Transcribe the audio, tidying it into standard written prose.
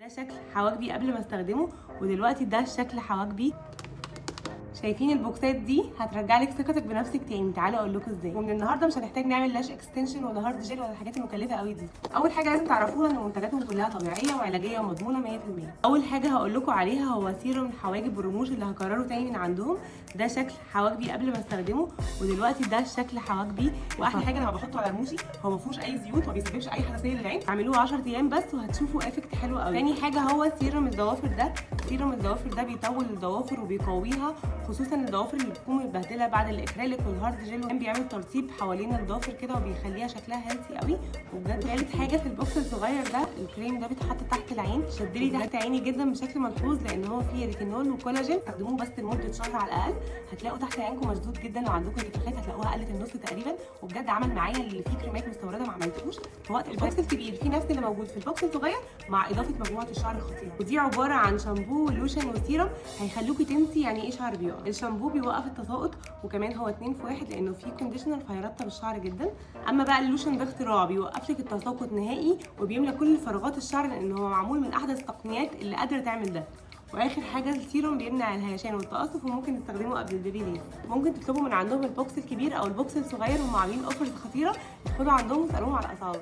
ده شكل حواجبي قبل ما استخدمه، ودلوقتي ده شكل حواجبي. شايفين البوكسات دي هترجع لك ثقتك بنفسك تاني. تعالوا اقول لكم ازاي. ومن النهارده مش هنحتاج نعمل لاش اكستنشن ولا هارد جel ولا الحاجات المكلفه قوي دي. اول حاجه لازم تعرفوها ان منتجاتهم كلها طبيعيه وعلاجيه ومضمونه 100%. اول حاجه هقول لكم عليها هو سيروم حواجب الرموش اللي هكرره تاني من عندهم. ده شكل حواجبي قبل ما استخدمه، ودلوقتي ده شكل حواجبي. واحلى حاجه لما بحطه على رموشي هو ما فيهوش اي زيوت وما بيسببش اي حساسيه للعين. اعملوه 10 ايام بس وهتشوفوا افكت حلو قوي. تاني حاجه هو سيروم الضوافر ده. سيروم الضوافر ده بيطول الضوافر وبيقويها، خصوصا الضوافر اللي بتكون متبهدله بعد الاكريليك والهارد جel. كمان بيعمل ترطيب حوالين الضوافر كده وبيخليها شكلها هيلثي قوي وبجد. ثالث حاجه في البوكس الصغير ده الكريم ده بيتحط تحت العين. شدلي تحت عيني جدا بشكل ملحوظ لان هو فيه ريتينول وكولاجين. استخدموه بس لمده شهر على الاقل، هتلاقوا تحت عينكم مشدود جدا. لو عندكم انتفاخات هتلاقوها قلت النص تقريبا، وبجد عمل معايا اللي فيه كريمات مستورده ما عملتوش في وقت. البوكس الكبير فيه نفس اللي موجود في البوكس الصغير مع اضافه مجموعه الشعر الخطيره، ودي عباره عن شامبو ولوشن وسيرم هيخلوكي تنسي يعني ايه شعر بيقع. الشامبو بيوقف التساقط، وكمان هو 2 في 1 لانه فيه كونديشنر فيرطب الشعر جدا. اما بقى اللوشن ده اختراع بيوقف لك التساقط نهائي وبيملى كل فراغات الشعر لان هو معمول من احدث التقنيات اللي قادره تعمل ده. واخر حاجه السيروم بيمنع الهيشان والتقصف وممكن تستخدمه قبل البيبي ليز. ممكن تطلبوا من عندهم البوكس الكبير او البوكس الصغير، هم عاملين اوفرز خطيره. ادخلوا عندهم واسالوهم على الاسعار.